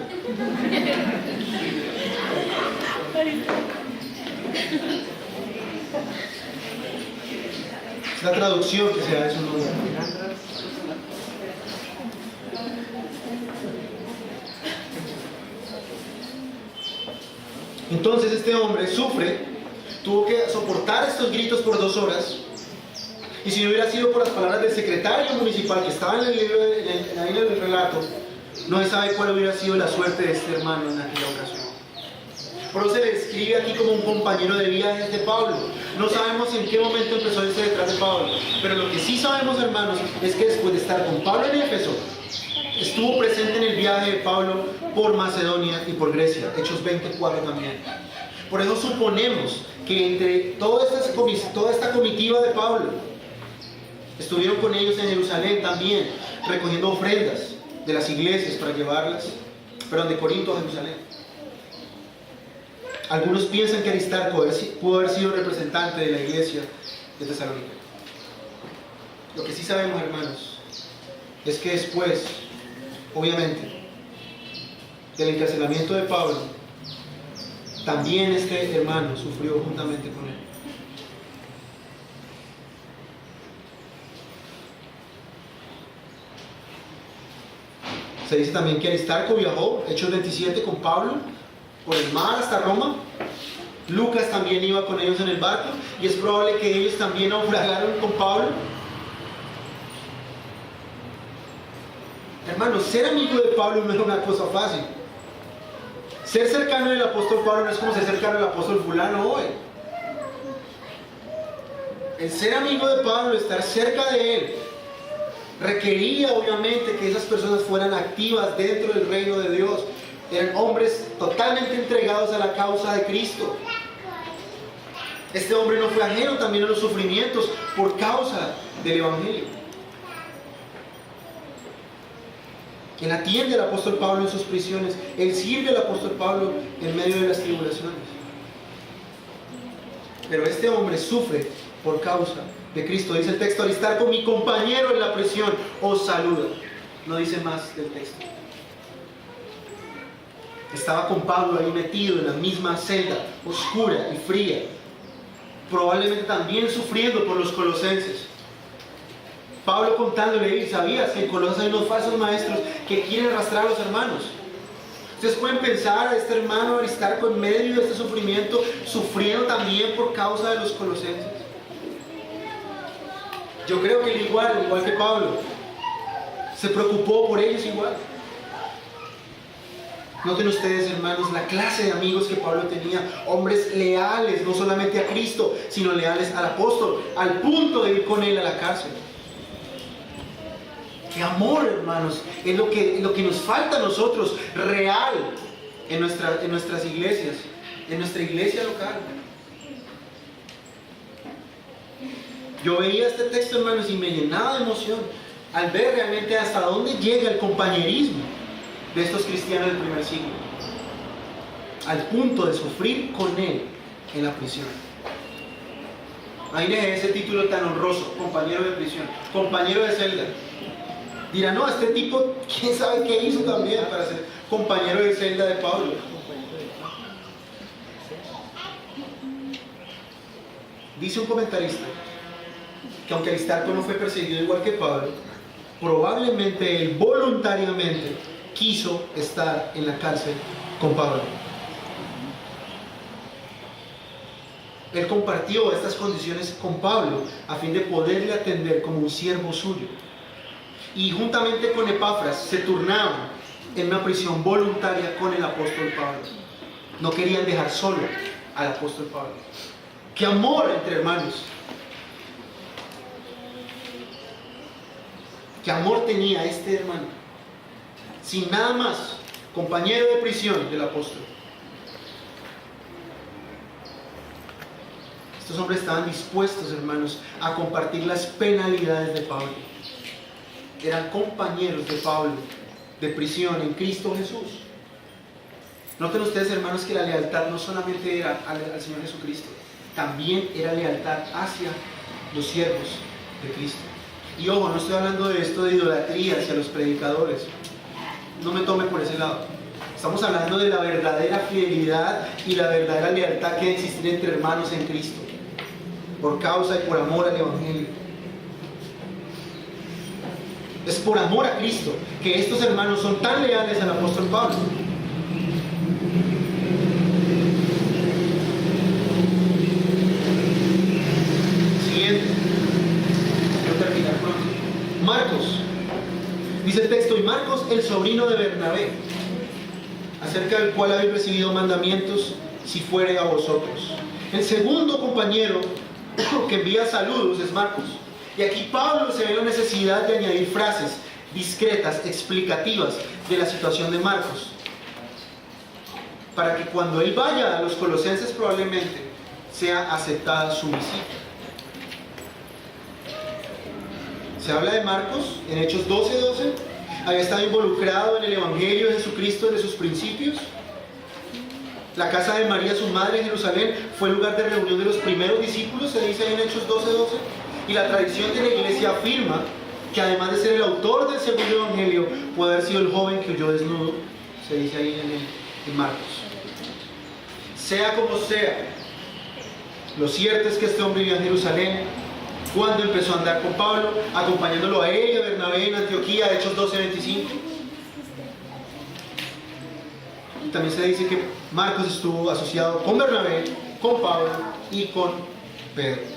[SPEAKER 1] Es la traducción que se da de su nombre. Entonces este hombre sufre, tuvo que soportar estos gritos por 2 horas. Y si no hubiera sido por las palabras del secretario municipal que estaba en el libro, ahí en el relato, no se sabe cuál hubiera sido la suerte de este hermano en aquella ocasión. Por eso se le describe aquí como un compañero de viajes de Pablo. No sabemos en qué momento empezó a irse detrás de Pablo, pero lo que sí sabemos, hermanos, es que después de estar con Pablo en Éfeso, estuvo presente en el viaje de Pablo por Macedonia y por Grecia. Hechos 24 también. Por eso suponemos que entre toda esta comitiva de Pablo, estuvieron con ellos en Jerusalén también, recogiendo ofrendas de las iglesias para llevarlas, de Corinto a Jerusalén. Algunos piensan que Aristarco pudo haber sido representante de la iglesia de Tesalónica. Lo que sí sabemos, hermanos, es que después, obviamente, del encarcelamiento de Pablo, también este hermano sufrió juntamente con él. Se dice también que Aristarco viajó, Hechos 27, con Pablo por el mar hasta Roma. Lucas también iba con ellos en el barco, y es probable que ellos también naufragaron con Pablo. Hermanos, ser amigo de Pablo no es una cosa fácil. Ser cercano del apóstol Pablo no es como ser cercano del apóstol fulano hoy. El ser amigo de Pablo, estar cerca de él, requería obviamente que esas personas fueran activas dentro del reino de Dios. Eran hombres totalmente entregados a la causa de Cristo. Este hombre no fue ajeno también a los sufrimientos por causa del evangelio. Él atiende al apóstol Pablo en sus prisiones. Él sirve al apóstol Pablo en medio de las tribulaciones. Pero este hombre sufre por causa de Cristo. Dice el texto: Aristarco, mi compañero en la prisión. prisión os saluda. No dice más del texto. Estaba con Pablo ahí metido en la misma celda, oscura y fría, probablemente también sufriendo por los colosenses. Pablo contándole, y sabías que en Colosas hay unos falsos maestros que quieren arrastrar a los hermanos. Ustedes pueden pensar a este hermano Aristarco en medio de este sufrimiento, sufriendo también por causa de los colosenses. Yo creo que él igual que Pablo, se preocupó por ellos igual. Noten ustedes, hermanos, la clase de amigos que Pablo tenía, hombres leales, no solamente a Cristo, sino leales al apóstol, al punto de ir con él a la cárcel. ¡Qué amor, hermanos! Es lo que nos falta a nosotros, real, en nuestras iglesias, en nuestra iglesia local. Yo veía este texto, hermanos, y me llenaba de emoción al ver realmente hasta dónde llega el compañerismo de estos cristianos del primer siglo, al punto de sufrir con él en la prisión. Imagínense ese título tan honroso, compañero de prisión, compañero de celda. Dirá, no, este tipo, quién sabe qué hizo también para ser compañero de celda de Pablo. Dice un comentarista que aunque Aristarco no fue perseguido igual que Pablo, probablemente él voluntariamente quiso estar en la cárcel con Pablo. Él compartió estas condiciones con Pablo a fin de poderle atender como un siervo suyo. Y juntamente con Epafras se turnaban en una prisión voluntaria con el apóstol Pablo. No querían dejar solo al apóstol Pablo. ¡Qué amor entre hermanos! ¡Qué amor tenía este hermano! Sin nada más, compañero de prisión del apóstol. Estos hombres estaban dispuestos, hermanos, a compartir las penalidades de Pablo. Eran compañeros de Pablo, de prisión en Cristo Jesús. Noten ustedes, hermanos, que la lealtad no solamente era al Señor Jesucristo, también era lealtad hacia los siervos de Cristo. Y ojo, no estoy hablando de esto de idolatría hacia los predicadores. No me tome por ese lado. Estamos hablando de la verdadera fidelidad y la verdadera lealtad que debe existir entre hermanos en Cristo, por causa y por amor al Evangelio. Es por amor a Cristo que estos hermanos son tan leales al apóstol Pablo. Siguiente. Quiero terminar pronto. Marcos. Dice el texto, y Marcos, el sobrino de Bernabé, acerca del cual habéis recibido mandamientos, si fuere a vosotros. El segundo compañero que envía saludos es Marcos. Y aquí Pablo se ve la necesidad de añadir frases discretas, explicativas de la situación de Marcos, para que cuando él vaya a los colosenses probablemente sea aceptada su visita. Se habla de Marcos en Hechos 12:12. Había estado involucrado en el Evangelio de Jesucristo desde sus principios. La casa de María, su madre, en Jerusalén, fue el lugar de reunión de los primeros discípulos, se dice ahí en Hechos 12:12. Y la tradición de la iglesia afirma que además de ser el autor del segundo evangelio, puede haber sido el joven que huyó desnudo, se dice ahí en Marcos. Sea como sea, lo cierto es que este hombre vivía en Jerusalén cuando empezó a andar con Pablo, acompañándolo a él y a Bernabé en Antioquía, Hechos 12:25. Y también se dice que Marcos estuvo asociado con Bernabé, con Pablo y con Pedro.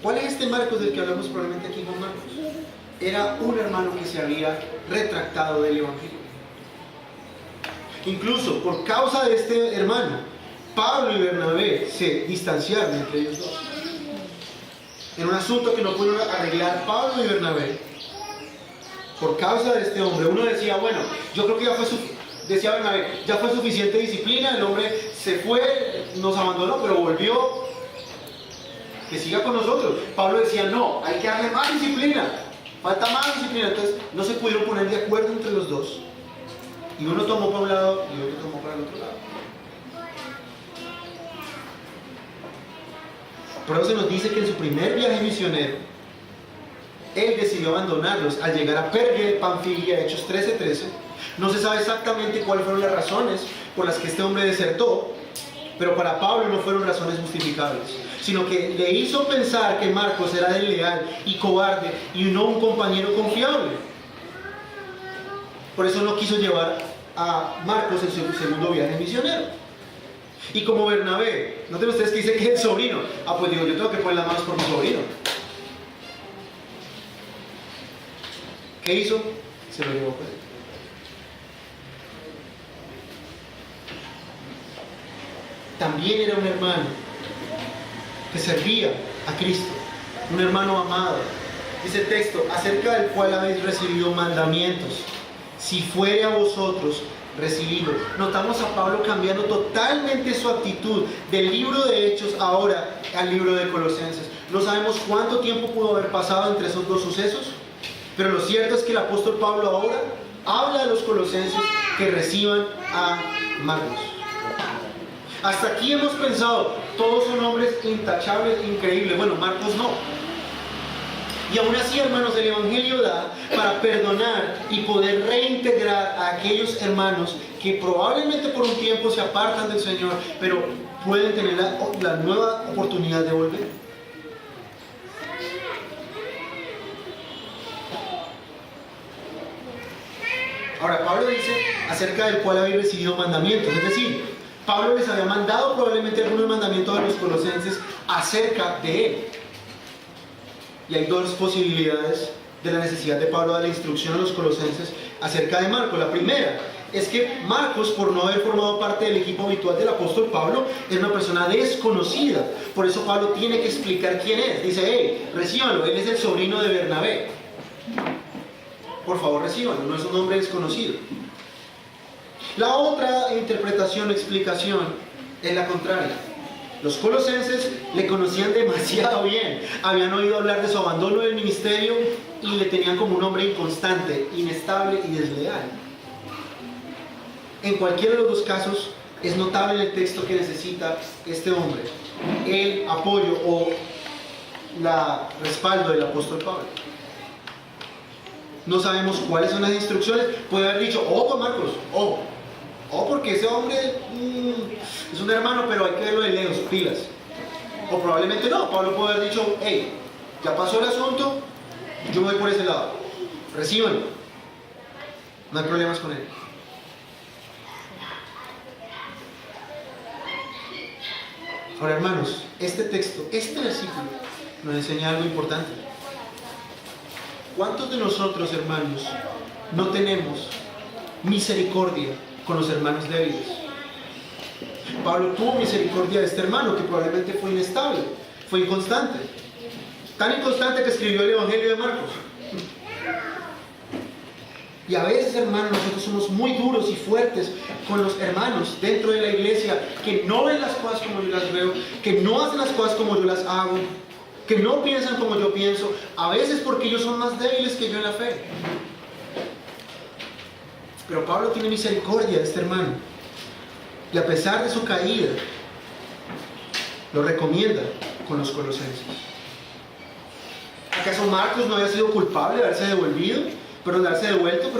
[SPEAKER 1] ¿Cuál es este Marcos del que hablamos probablemente aquí con Marcos? Era un hermano que se había retractado del Evangelio. Incluso por causa de este hermano, Pablo y Bernabé se distanciaron entre ellos dos. En un asunto que no pudieron arreglar Pablo y Bernabé, por causa de este hombre. Uno decía, bueno, yo creo que decía Bernabé, ya fue suficiente disciplina, el hombre se fue, nos abandonó, pero volvió, que siga con nosotros. Pablo decía, no, hay que darle más disciplina, falta más disciplina. Entonces no se pudieron poner de acuerdo entre los dos, y uno tomó para un lado y otro tomó para el otro lado. Por eso se nos dice que en su primer viaje misionero, él decidió abandonarlos al llegar a Perge de Panfilia, Hechos 13:13. No se sabe exactamente cuáles fueron las razones por las que este hombre desertó, pero para Pablo no fueron razones justificables, sino que le hizo pensar que Marcos era desleal y cobarde y no un compañero confiable. Por eso no quiso llevar a Marcos en su segundo viaje misionero. Y como Bernabé, noten ustedes que dice que es el sobrino. Pues digo, yo tengo que poner las manos por mi sobrino. ¿Qué hizo? Se lo llevó. También era un hermano que servía a Cristo, un hermano amado. Dice el texto, acerca del cual habéis recibido mandamientos, si fuere a vosotros recibido. Notamos a Pablo cambiando totalmente su actitud del libro de Hechos ahora al libro de Colosenses. No sabemos cuánto tiempo pudo haber pasado entre esos dos sucesos, pero lo cierto es que el apóstol Pablo ahora habla de los colosenses que reciban a Marcos. Hasta aquí hemos pensado, todos son hombres intachables, increíbles. Bueno, Marcos no. Y aún así, hermanos, el Evangelio da para perdonar y poder reintegrar a aquellos hermanos que probablemente por un tiempo se apartan del Señor, pero pueden tener la nueva oportunidad de volver. Ahora, Pablo dice acerca del cual habéis recibido mandamientos, es decir, Pablo les había mandado probablemente algunos mandamientos a los colosenses acerca de él. Y hay dos posibilidades de la necesidad de Pablo de la instrucción a los colosenses acerca de Marcos. La primera es que Marcos, por no haber formado parte del equipo habitual del apóstol Pablo, es una persona desconocida. Por eso Pablo tiene que explicar quién es. Dice, hey, recíbanlo, él es el sobrino de Bernabé. Por favor, recíbanlo, no es un hombre desconocido. La otra interpretación o explicación es la contraria. Los colosenses le conocían demasiado bien, habían oído hablar de su abandono del ministerio y le tenían como un hombre inconstante, inestable y desleal. En cualquiera de los dos casos, es notable en el texto que necesita este hombre el apoyo o la respaldo del apóstol Pablo. No sabemos cuáles son las instrucciones. Puede haber dicho, pues Marcos, porque ese hombre es un hermano, pero hay que verlo de lejos, pilas. O probablemente no, Pablo puede haber dicho, hey, ya pasó el asunto, yo voy por ese lado, recíbanlo, no hay problemas con él. Ahora, hermanos, este texto, este versículo nos enseña algo importante. ¿Cuántos de nosotros, hermanos, no tenemos misericordia con los hermanos débiles? Pablo tuvo misericordia de este hermano que probablemente fue inestable, fue inconstante. Tan inconstante que escribió el Evangelio de Marcos. Y a veces, hermanos, nosotros somos muy duros y fuertes con los hermanos dentro de la iglesia que no ven las cosas como yo las veo, que no hacen las cosas como yo las hago, que no piensan como yo pienso, a veces porque ellos son más débiles que yo en la fe. Pero Pablo tiene misericordia de este hermano. Y a pesar de su caída, lo recomienda con los colosenses. ¿Acaso Marcos no había sido culpable de haberse devuelto?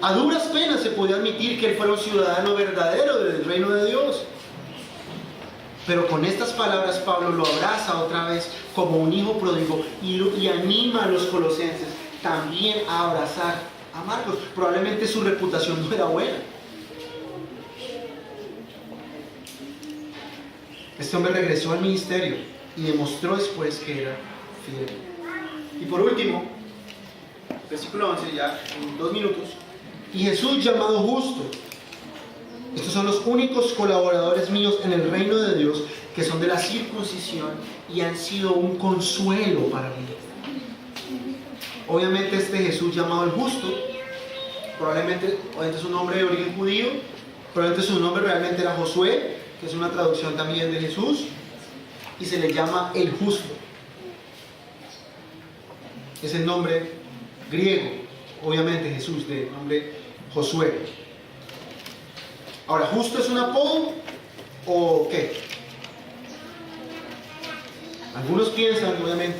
[SPEAKER 1] A duras penas se podía admitir que él fuera un ciudadano verdadero del reino de Dios. Pero con estas palabras Pablo lo abraza otra vez como un hijo pródigo y anima a los colosenses también a abrazar a Marcos. Probablemente su reputación no era buena. Este hombre regresó al ministerio y demostró después que era fiel. Y por último, versículo 11, ya en 2 minutos. Y Jesús, llamado justo. Estos son los únicos colaboradores míos en el reino de Dios que son de la circuncisión y han sido un consuelo para mí. Obviamente este Jesús llamado el justo, probablemente es un nombre de origen judío, probablemente su nombre realmente era Josué, que es una traducción también de Jesús, y se le llama el justo. Es el nombre griego, obviamente Jesús, de nombre Josué. Ahora, ¿justo es un apodo o qué? Algunos piensan, obviamente,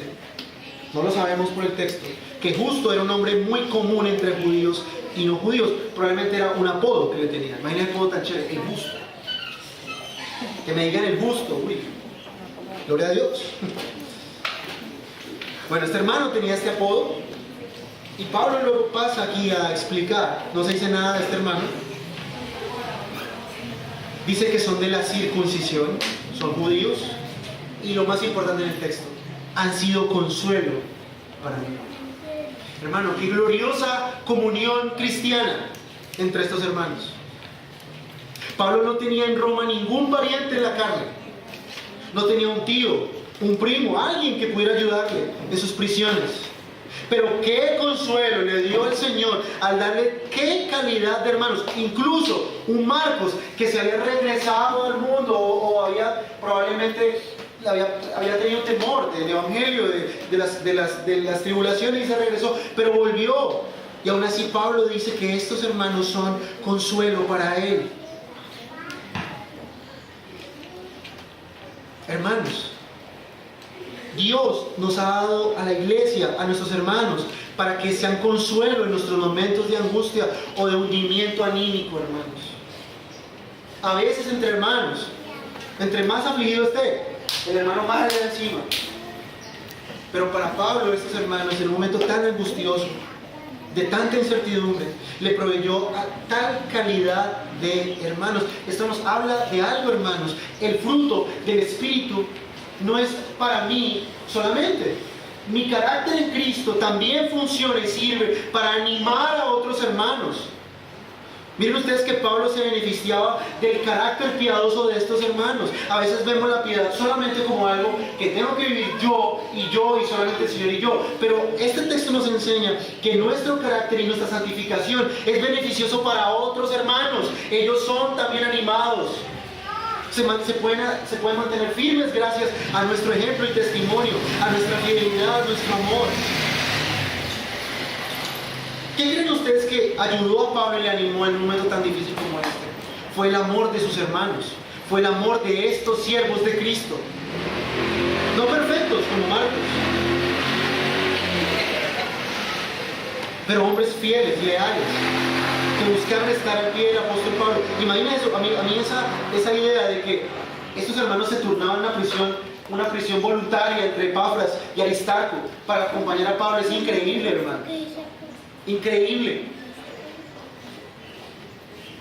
[SPEAKER 1] no lo sabemos por el texto, que Justo era un nombre muy común entre judíos y no judíos. Probablemente era un apodo que le tenían. Imagínense el apodo tan chévere, el Justo. Que me digan el Justo, uy, gloria a Dios. Bueno, este hermano tenía este apodo y Pablo lo pasa aquí a explicar. No se dice nada de este hermano. Dice que son de la circuncisión, son judíos, y lo más importante en el texto, han sido consuelo para mí. Hermano, qué gloriosa comunión cristiana entre estos hermanos. Pablo no tenía en Roma ningún pariente en la carne. No tenía un tío, un primo, alguien que pudiera ayudarle en sus prisiones. Pero qué consuelo le dio el Señor al darle qué calidad de hermanos. Incluso un Marcos que se había regresado al mundo o había probablemente había tenido temor del evangelio, de las tribulaciones, y se regresó, pero volvió. Y aún así Pablo dice que estos hermanos son consuelo para él. Hermanos, Dios nos ha dado a la iglesia, a nuestros hermanos, para que sean consuelo en nuestros momentos de angustia o de hundimiento anímico, hermanos. A veces entre hermanos, entre más afligido esté, el hermano más le da encima. Pero para Pablo, estos hermanos, en un momento tan angustioso, de tanta incertidumbre, le proveyó a tal calidad de hermanos. Esto nos habla de algo, hermanos. El fruto del Espíritu no es para mí solamente. Mi carácter en Cristo también funciona y sirve para animar a otros hermanos. Miren ustedes que Pablo se beneficiaba del carácter piadoso de estos hermanos. A veces vemos la piedad solamente como algo que tengo que vivir yo y solamente el Señor y yo. Pero este texto nos enseña que nuestro carácter y nuestra santificación es beneficioso para otros hermanos. Ellos son también animados. Se pueden mantener firmes gracias a nuestro ejemplo y testimonio, a nuestra fidelidad, a nuestro amor. ¿Qué creen ustedes que ayudó a Pablo y le animó en un momento tan difícil como este? Fue el amor de sus hermanos, fue el amor de estos siervos de Cristo. No perfectos como Marcos, pero hombres fieles, leales, que buscaron estar al pie del apóstol Pablo. Imagina eso, a mí esa idea de que estos hermanos se turnaban una prisión voluntaria entre Epafras y Aristarco para acompañar a Pablo, es increíble, hermano. Increíble.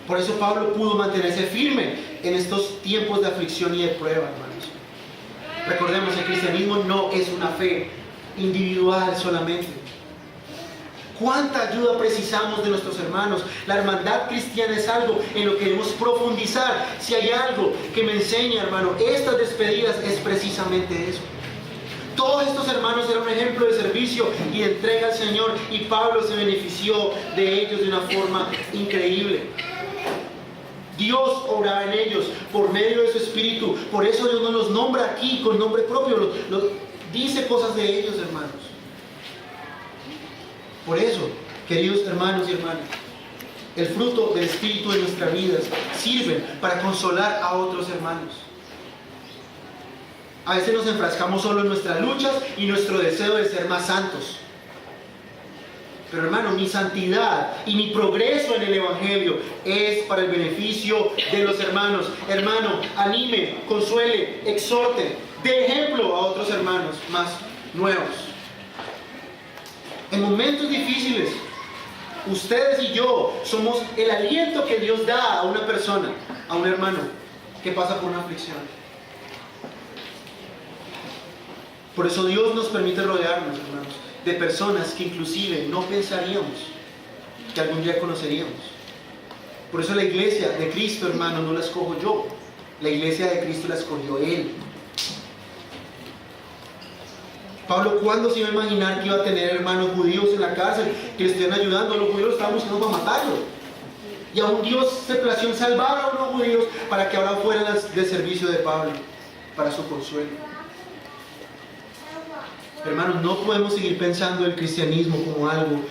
[SPEAKER 1] Por eso Pablo pudo mantenerse firme en estos tiempos de aflicción y de prueba, hermanos. Recordemos, el cristianismo no es una fe individual solamente. ¿Cuánta ayuda precisamos de nuestros hermanos? La hermandad cristiana es algo en lo que debemos profundizar. Si hay algo que me enseña, hermano, estas despedidas es precisamente eso. Todos estos hermanos eran un ejemplo de servicio y de entrega al Señor, y Pablo se benefició de ellos de una forma increíble. Dios obraba en ellos por medio de su Espíritu. Por eso Dios no los nombra aquí con nombre propio, dice cosas de ellos, hermanos. Por eso, queridos hermanos y hermanas, el fruto del Espíritu de nuestras vidas sirve para consolar a otros hermanos. A veces nos enfrascamos solo en nuestras luchas y nuestro deseo de ser más santos. Pero hermano, mi santidad y mi progreso en el Evangelio es para el beneficio de los hermanos. Hermano, anime, consuele, exhorte, dé ejemplo a otros hermanos más nuevos. En momentos difíciles, ustedes y yo somos el aliento que Dios da a una persona, a un hermano que pasa por una aflicción. Por eso Dios nos permite rodearnos, hermanos, de personas que inclusive no pensaríamos que algún día conoceríamos. Por eso la iglesia de Cristo, hermano, no la escojo yo. La iglesia de Cristo la escogió Él. Pablo, ¿cuándo se iba a imaginar que iba a tener hermanos judíos en la cárcel que le estén ayudando? Los judíos estaban buscando para matarlo. Y aún Dios se plació en salvar a unos judíos para que ahora fueran de servicio de Pablo, para su consuelo. Hermanos, no podemos seguir pensando el cristianismo como algo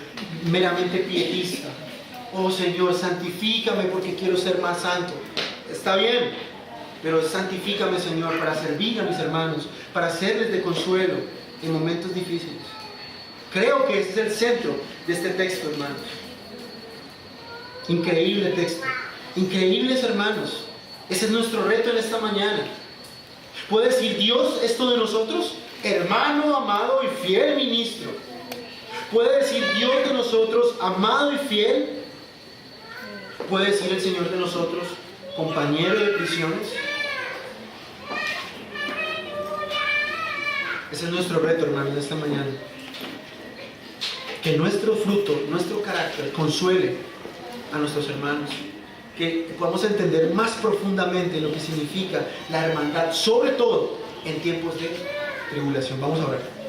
[SPEAKER 1] meramente pietista. Oh Señor, santifícame porque quiero ser más santo. Está bien, pero santifícame, Señor, para servir a mis hermanos, para serles de consuelo en momentos difíciles. Creo que ese es el centro de este texto, hermanos. Increíble texto. Increíbles, hermanos. Ese es nuestro reto en esta mañana. ¿Puede decir Dios esto de nosotros? Hermano, amado y fiel ministro. ¿Puede decir Dios de nosotros, amado y fiel? ¿Puede decir el Señor de nosotros, compañero de prisiones? Ese es nuestro reto, hermanos, de esta mañana. Que nuestro fruto, nuestro carácter, consuele a nuestros hermanos. Que podamos entender más profundamente lo que significa la hermandad, sobre todo en tiempos de tribulación. Vamos a orar.